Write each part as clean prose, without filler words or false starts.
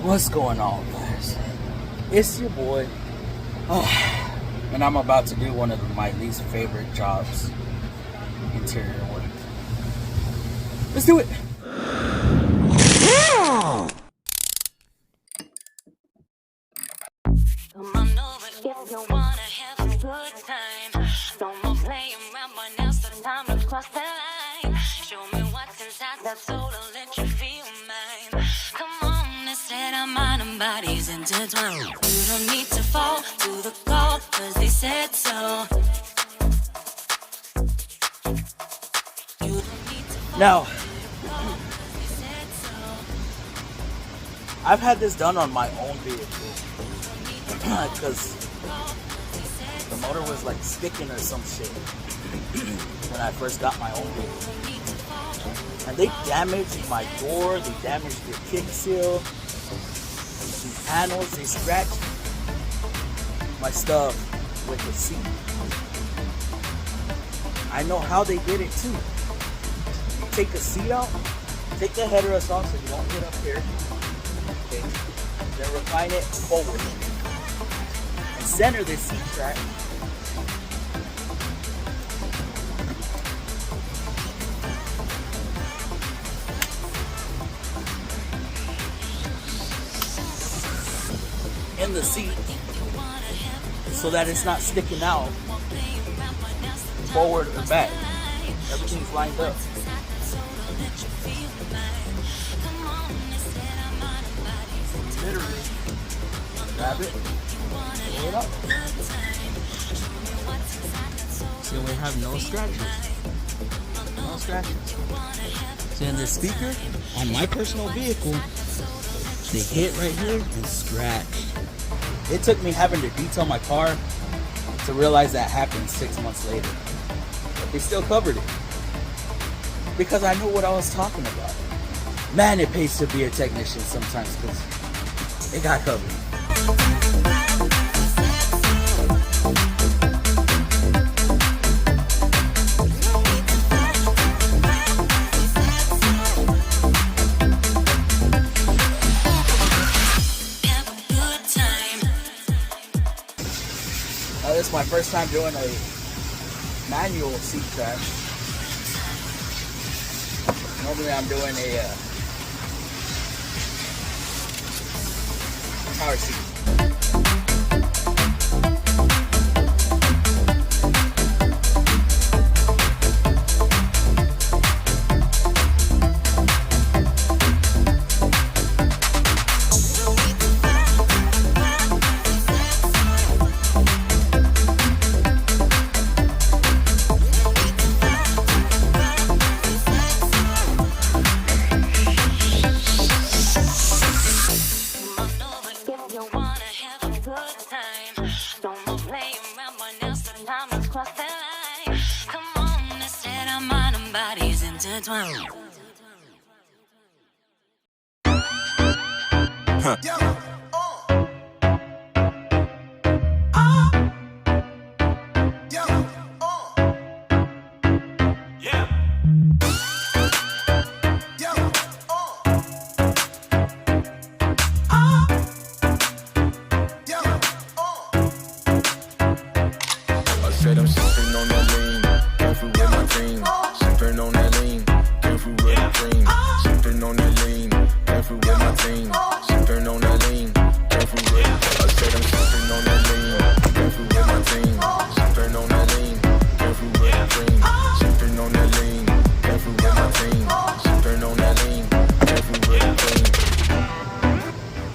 What's going on, guys? It's your boy, and I'm about to do one of my least favorite jobs, interior work. Let's do it. Come on over if you wanna have a good time. No more playing around, but now's the time to cross the line. Show me what's inside that soul, I'll let you feel mine. Come on, instead our mind and bodies intertwined. You don't need to fall to the call, cause they said so. You don't need to fall Now, to the call, cause they said so. I've had this done on my own vehicle because the motor was like sticking or some shit when I first got my own vehicle. And they damaged my door, they damaged the kick seal, the panels, they scratched my stuff with the seat. I know how they did it too. You take the seat out, take the headrest off so you don't get up here. Okay. Then recline it forward. And center the seat track. In the seat so that it's not sticking out forward or back. Everything's lined up. Literally grab it, pull it up. So we have no scratches. No scratches. So in the speaker on my personal vehicle, they hit right here and scratch. It took me having to detail my car to realize that happened 6 months later. But they still covered it. Because I know what I was talking about. Man, it pays to be a technician sometimes because it got covered. This is my first time doing a manual seat track. Normally I'm doing a power seat.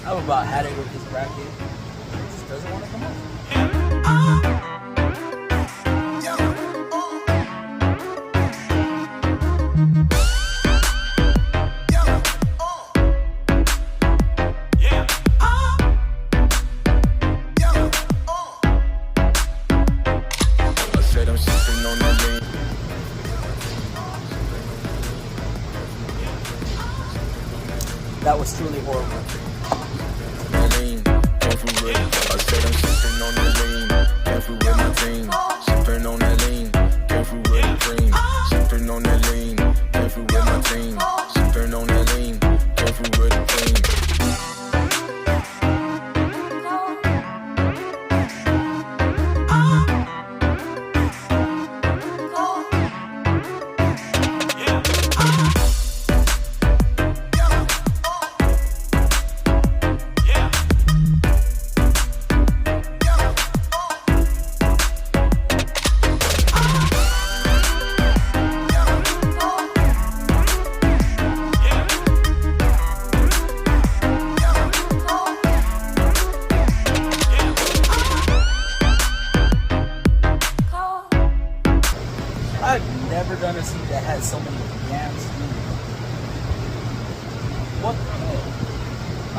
I've about had it with this bracket. It just doesn't want to come off. That was truly horrible.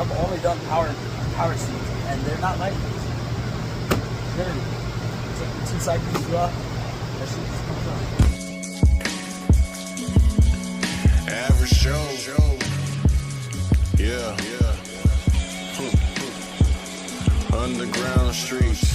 I've only done power seats, and they're not like this. Literally, take the 2 side pieces off, that shit just comes off. Average Joe. Yeah. Underground streets.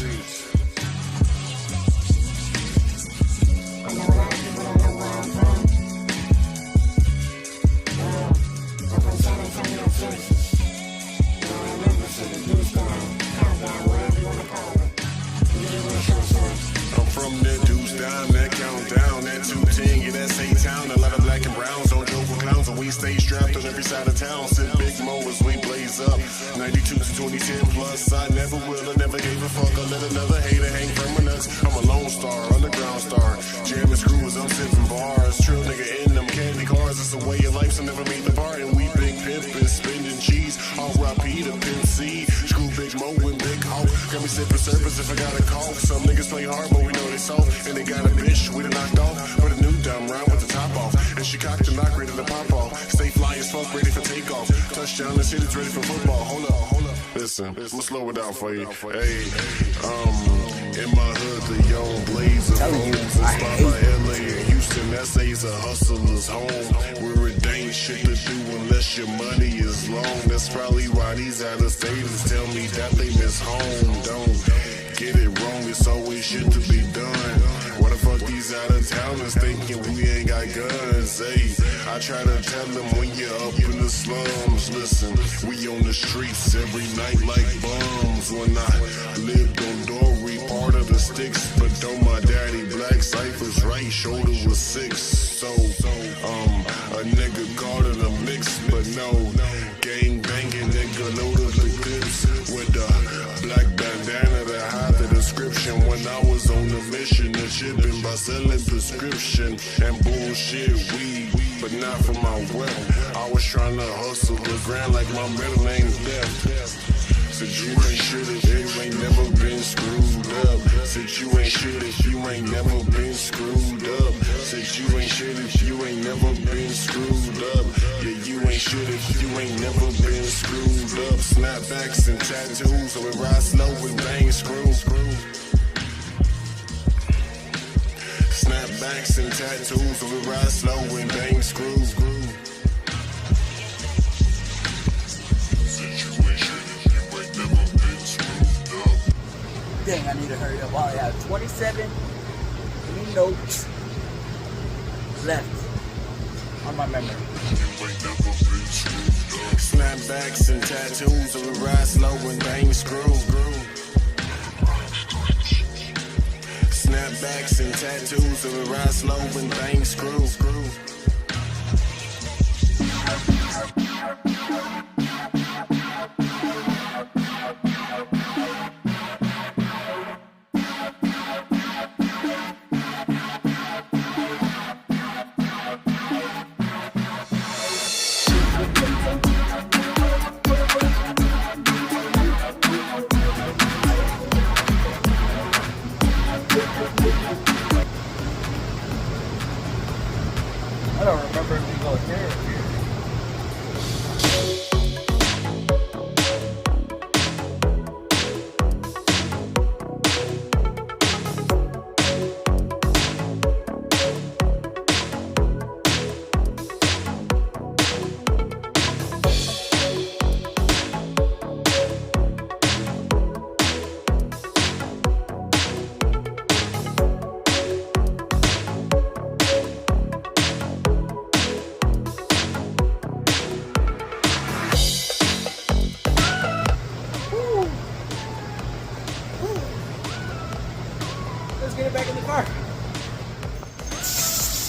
I'm from that deuce down, that countdown, that 210, yeah, that's A-Town. A lot of black and browns, don't joke with clowns, and we stay strapped on every side of town. Sit big mo as we blaze up. 92 to 2010 plus, I never will, I never gave a fuck. I let another hater hang from my nuts. I'm a lone star, underground star. Jamming screws, I'm sipping bars. Trill nigga in them candy cars. It's a way of life, so never meet the part. And we big pimpin', spending cheese. R.I.P. to Pimp C. Screw Big Mo and Big Ho. Got me sipping surface if I got a call. Some niggas play hard, but we know they soft. And they got a bitch, we done knocked off. With a new dumb round with the top off. And she cocked the knock, ready to pop off. Stay fly as fuck, ready for takeoff. Touchdown, the shit is ready for football. Hold up. Listen, I'ma slow it down for you. Hey, in my hood, the young blaze of homes. Inspired by LA and Houston, SA's a hustler's home. Where it ain't shit to do unless your money is long. That's probably why these out-of-staters tell me that they miss home. Don't get it wrong, it's always shit to be done. Why the fuck these out-of-towners thinking we ain't got guns? Hey, I try to tell them when you're up in the slums. Listen, we on the streets every night like bums. When I lived on Dory, part of the sticks, but though my daddy black Cypher's right shoulder was 6. So, a nigga called it a mix, but no, gang banging nigga loaded the clips with a black bandana to hide the description. When I was on the mission of shipping by selling prescription and bullshit weed, but not for my wealth. I was trying to hustle the grind like my middle name's Death. Said you ain't shit if you ain't never been screwed up. Said you ain't shit if you ain't never been screwed up. Said you ain't shit if you ain't never been screwed up. Yeah, you ain't shit if you ain't never been screwed up. Snapbacks and tattoos, so we ride slow and bang screw. Snapbacks and tattoos, so we ride slow and bang screw. Dang, I need to hurry up. I only have 27 notes left on my memory. Snapbacks and tattoos, so we ride slow and bang screw. Snapbacks and tattoos, so we ride slow and bang screw. I don't remember if we go here or here. Let's get it back in the car.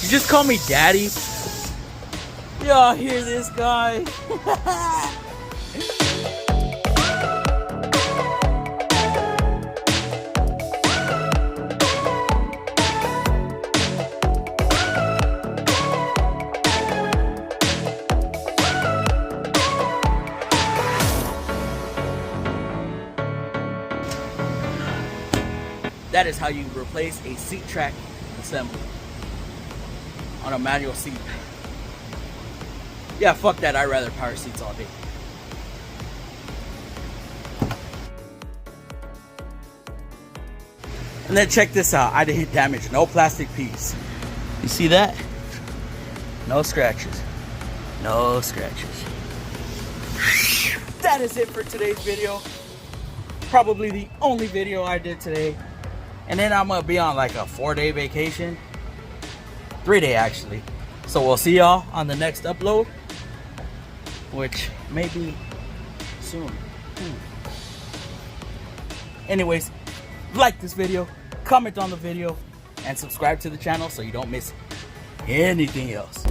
You just call me daddy? Y'all hear this guy? That is how you replace a seat track assembly on a manual seat. Yeah, fuck that. I'd rather power seats all day. And then check this out. I didn't hit damage. No plastic piece. You see that? No scratches. No scratches. That is it for today's video. Probably the only video I did today. And then I'm gonna be on like a 4-day vacation. 3-day actually. So we'll see y'all on the next upload, which may be soon. Anyways, like this video, comment on the video, and subscribe to the channel so you don't miss anything else.